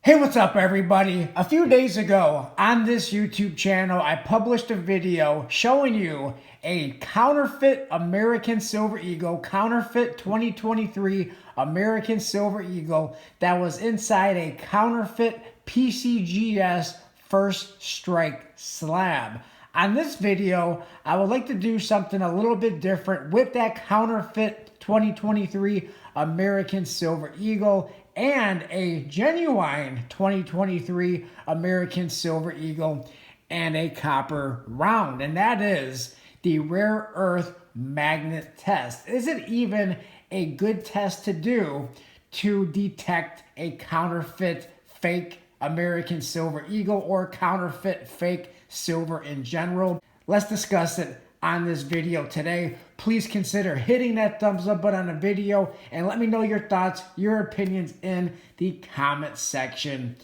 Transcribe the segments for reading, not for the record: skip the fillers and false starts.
Hey, what's up everybody? A few days ago on this YouTube channel, I published a video showing you a counterfeit American Silver Eagle, counterfeit 2023 American Silver Eagle that was inside a counterfeit PCGS First Strike slab. On this video, I would like to do something a little bit different with that counterfeit 2023 American Silver Eagle and a genuine 2023 American Silver Eagle and a copper round. And that is the rare earth magnet test. Is it even a good test to do to detect a counterfeit fake American Silver Eagle or counterfeit fake silver in general? Let's discuss it on this video today. Please consider hitting that thumbs up button on the video and let me know your thoughts, your opinions in the comment section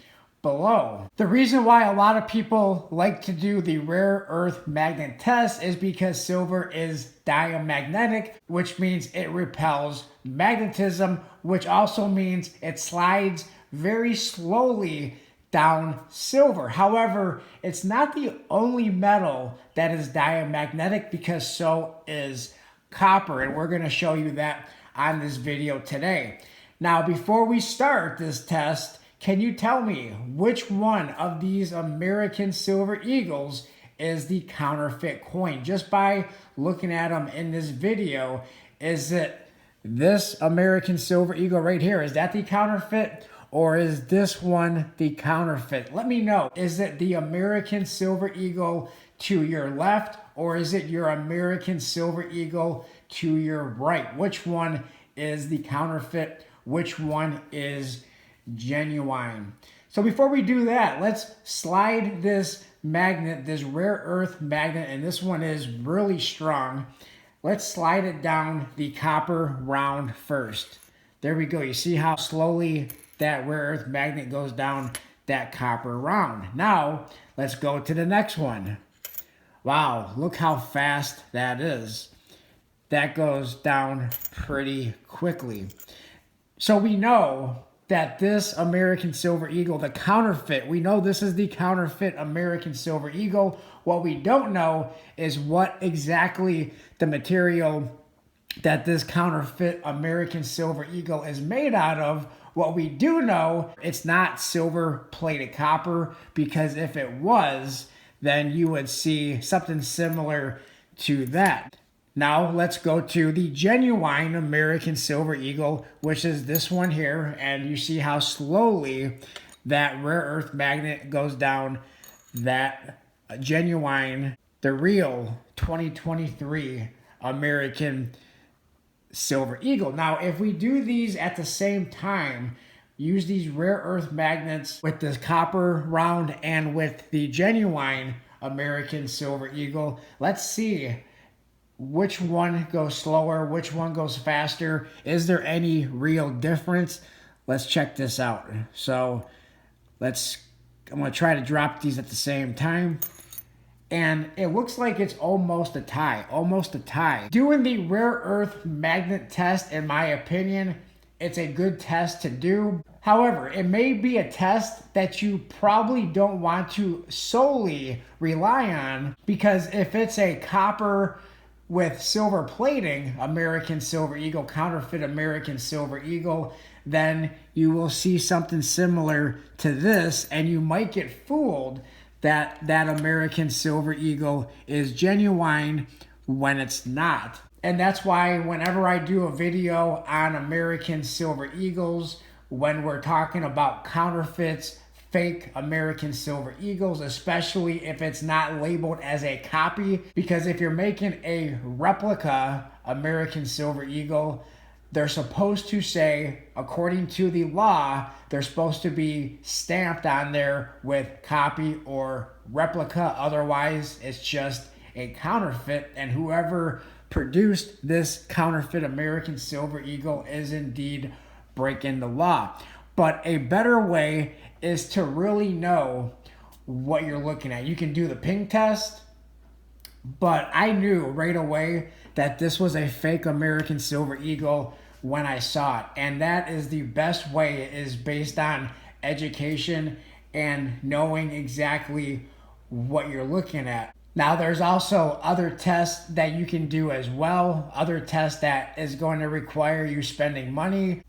below. The reason why a lot of people like to do the rare earth magnet test is because silver is diamagnetic, which means it repels magnetism, which also means it slides very slowly down silver. However, it's not the only metal that is diamagnetic, because so is copper, and we're going to show you that on this video today. Now, before we start this test, can you tell me which one of these American Silver Eagles is the counterfeit coin? Just by looking at them in this video, is it this American Silver Eagle right here? Is that the counterfeit? Or is this one the counterfeit? Let me know. Is it the American Silver Eagle to your left, or is it your American Silver Eagle to your right? Which one is the counterfeit? Which one is genuine? So before we do that, let's slide this magnet, this rare earth magnet, and this one is really strong. Let's slide it down the copper round first. There we go. You see how slowly that rare earth magnet goes down that copper round. Now, let's go to the next one. Wow, look how fast that is. That goes down pretty quickly. So we know that this American Silver Eagle, the counterfeit, we know this is the counterfeit American Silver Eagle. What we don't know is what exactly the material that this counterfeit American Silver Eagle is made out of. What we do know, it's not silver plated copper, because if it was, then you would see something similar to that. Now let's go to the genuine American Silver Eagle, which is this one here, and you see how slowly that rare earth magnet goes down that genuine, the real 2023 American Silver Eagle. Now, if we do these at the same time, use these rare earth magnets with this copper round and with the genuine American Silver Eagle, let's see which one goes slower, which one goes faster. Is there any real difference? Let's check this out. So I'm going to try to drop these at the same time. And it looks like it's almost a tie, Doing the rare earth magnet test, in my opinion, it's a good test to do. However, it may be a test that you probably don't want to solely rely on, because if it's a copper with silver plating American Silver Eagle, counterfeit American Silver Eagle, then you will see something similar to this, and you might get fooled that American Silver Eagle is genuine when it's not. And that's why whenever I do a video on American Silver Eagles, when we're talking about counterfeits, fake American Silver Eagles, especially if it's not labeled as a copy, because if you're making a replica American Silver Eagle, they're supposed to say, according to the law, they're supposed to be stamped on there with copy or replica. Otherwise, it's just a counterfeit. And whoever produced this counterfeit American Silver Eagle is indeed breaking the law. But a better way is to really know what you're looking at. You can do the ping test, but I knew right away that this was a fake American Silver Eagle when I saw it. And that is the best way, is based on education and knowing exactly what you're looking at. Now, there's also other tests that you can do as well, other tests that is going to require you spending money,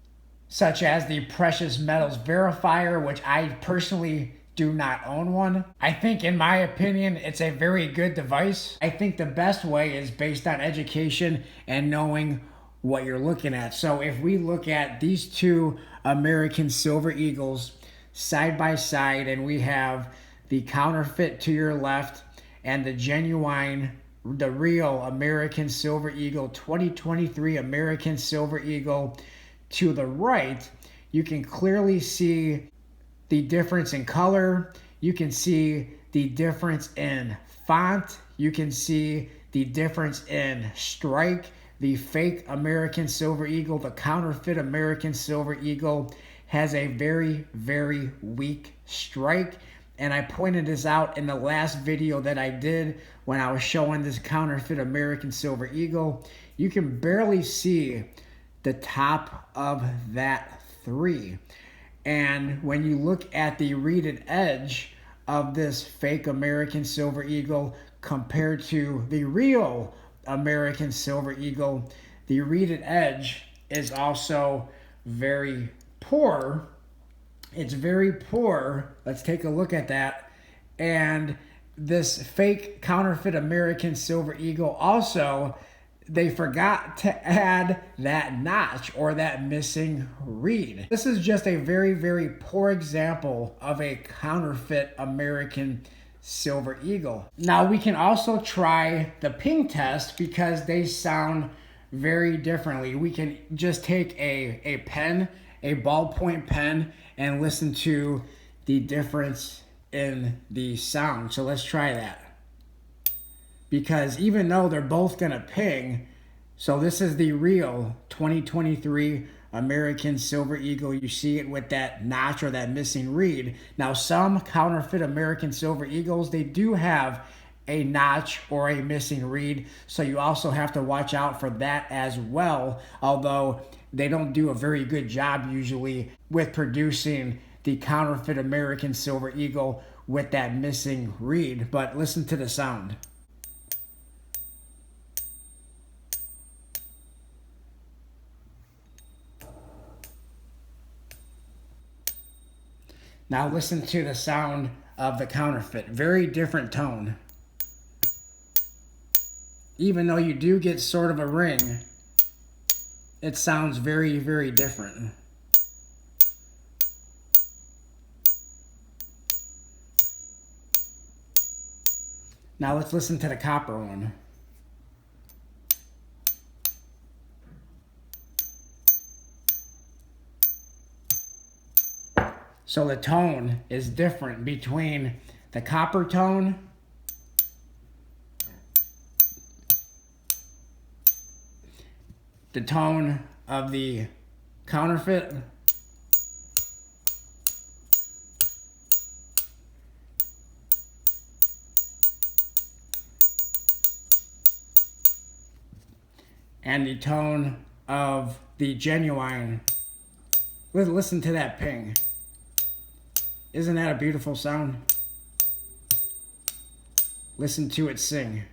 such as the precious metals verifier, which I personally do not own one. I think, in my opinion, it's a very good device. I think the best way is based on education and knowing what you're looking at. So if we look at these two American Silver Eagles side by side, and we have the counterfeit to your left and the genuine, the real American Silver Eagle, 2023 American Silver Eagle to the right, you can clearly see the difference in color. You can see the difference in font. You can see the difference in strike. The fake American Silver Eagle, the counterfeit American Silver Eagle, has a very, very weak strike. And I pointed this out in the last video that I did when I was showing this counterfeit American Silver Eagle. You can barely see the top of that 3. And when you look at the reeded edge of this fake American Silver Eagle compared to the real American Silver Eagle, the reeded edge is also very poor. It's very poor. Let's take a look at that. And this fake counterfeit American Silver Eagle also, they forgot to add that notch or that missing reed. This is just a very, very poor example of a counterfeit American Silver Eagle. Now we can also try the ping test because they sound very differently. We can just take a pen, a ballpoint pen, and listen to the difference in the sound. So let's try that. Because even though they're both gonna ping, so this is the real 2023 American Silver Eagle. You see it with that notch or that missing reed. Now some counterfeit American Silver Eagles, they do have a notch or a missing reed, so you also have to watch out for that as well, although they don't do a very good job usually with producing the counterfeit American Silver Eagle with that missing reed. But listen to the sound. Now listen to the sound of the counterfeit. Very different tone. Even though you do get sort of a ring, it sounds very, very different. Now let's listen to the copper one. So the tone is different between the copper tone the tone of the counterfeit and the tone of the genuine. Listen to that ping. Isn't that a beautiful sound? Listen to it sing.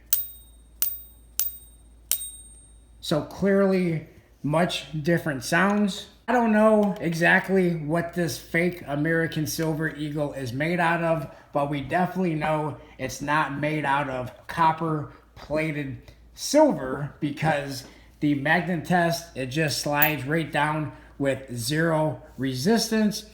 So clearly much different sounds. I don't know exactly what this fake American Silver Eagle is made out of, but we definitely know it's not made out of copper plated silver, because the magnet test, it just slides right down with zero resistance.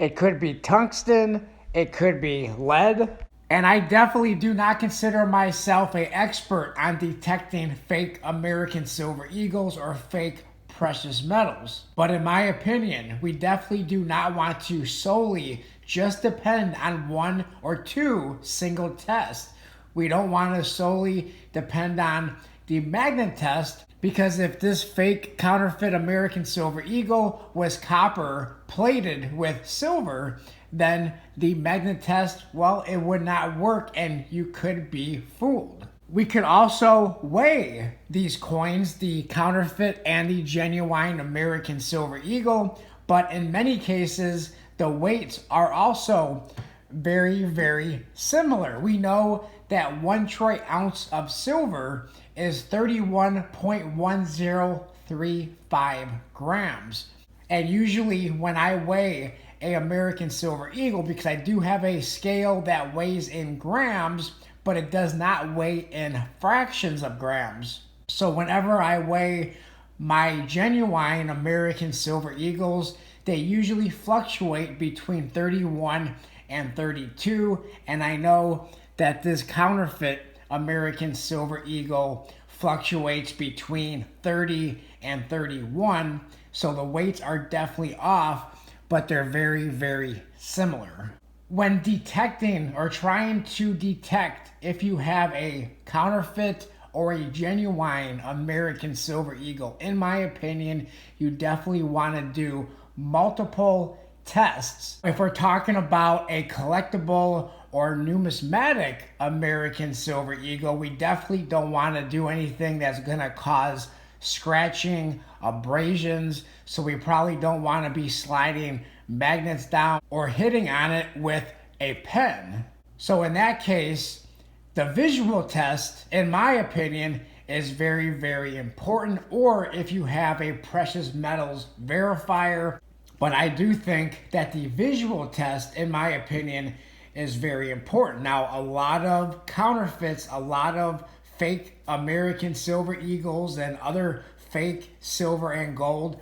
It could be tungsten, it could be lead. And I definitely do not consider myself an expert on detecting fake American Silver Eagles or fake precious metals. But in my opinion, we definitely do not want to solely just depend on one or two single tests. We don't want to solely depend on the magnet test, because if this fake counterfeit American Silver Eagle was copper plated with silver, then the magnet test, well, it would not work and you could be fooled. We could also weigh these coins, the counterfeit and the genuine American Silver Eagle, but in many cases, the weights are also very, very similar. We know that 1 troy ounce of silver is 31.1035 grams. And usually when I weigh a American Silver Eagle, because I do have a scale that weighs in grams, but it does not weigh in fractions of grams. So whenever I weigh my genuine American Silver Eagles, they usually fluctuate between 31 and 32, and I know that this counterfeit American Silver Eagle fluctuates between 30 and 31, so the weights are definitely off, but they're very, very similar. When detecting or trying to detect if you have a counterfeit or a genuine American Silver Eagle, in my opinion, you definitely want to do multiple tests. If we're talking about a collectible or numismatic American Silver Eagle, we definitely don't want to do anything that's going to cause scratching, abrasions, so we probably don't want to be sliding magnets down or hitting on it with a pen. So in that case, the visual test, in my opinion, is very, very important, or if you have a precious metals verifier. But I do think that the visual test, in my opinion, is very important. Now, a lot of counterfeits, a lot of fake American Silver Eagles and other fake silver and gold,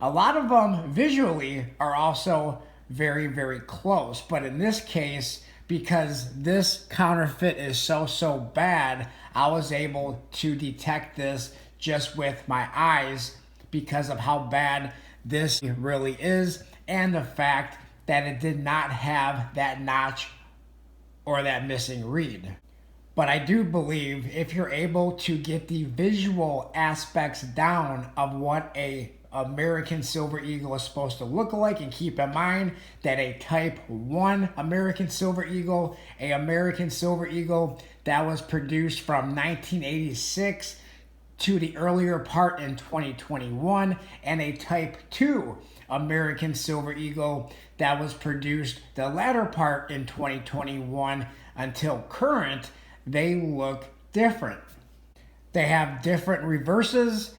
a lot of them visually are also very, very close. But in this case, because this counterfeit is so bad, I was able to detect this just with my eyes because of how bad this really is, and the fact that it did not have that notch or that missing reed. But I do believe if you're able to get the visual aspects down of what a American Silver Eagle is supposed to look like, and keep in mind that a Type 1 American Silver Eagle, a American Silver Eagle that was produced from 1986 to the earlier part in 2021, and a Type 2 American Silver Eagle that was produced the latter part in 2021 until current, they look different. They have different reverses,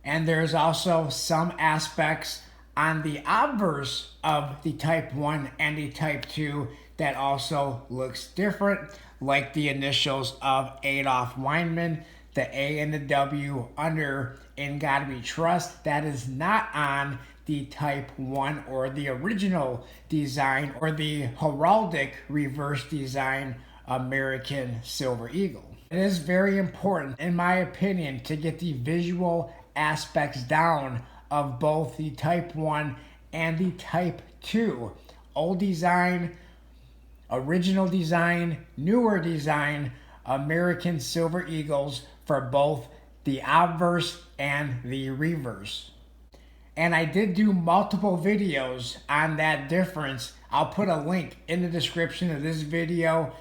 and there's also some aspects on the obverse of the Type 1 and the Type 2 that also looks different, like the initials of Adolf Weinman, the A and the W under In God We Trust. That is not on the Type 1 or the original design or the heraldic reverse design American Silver Eagle. It is very important, in my opinion, to get the visual aspects down of both the Type 1 and the Type 2. Old design, original design, newer design, American Silver Eagles for both the obverse and the reverse. And I did do multiple videos on that difference. I'll put a link in the description of this video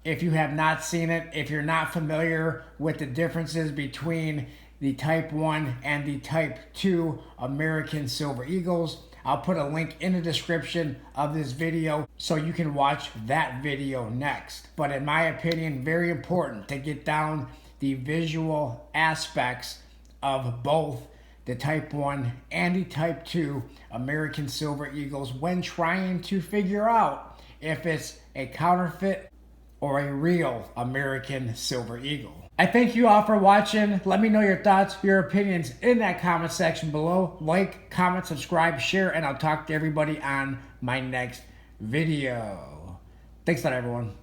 if you have not seen it. If you're not familiar with the differences between the Type 1 and the Type 2 American Silver Eagles, I'll put a link in the description of this video so you can watch that video next. But in my opinion, very important to get down the visual aspects of both the Type 1 and the Type 2 American Silver Eagles when trying to figure out if it's a counterfeit or a real American Silver Eagle. I thank you all for watching. Let me know your thoughts, your opinions in that comment section below. Like, comment, subscribe, share, and I'll talk to everybody on my next video. Thanks a lot, everyone.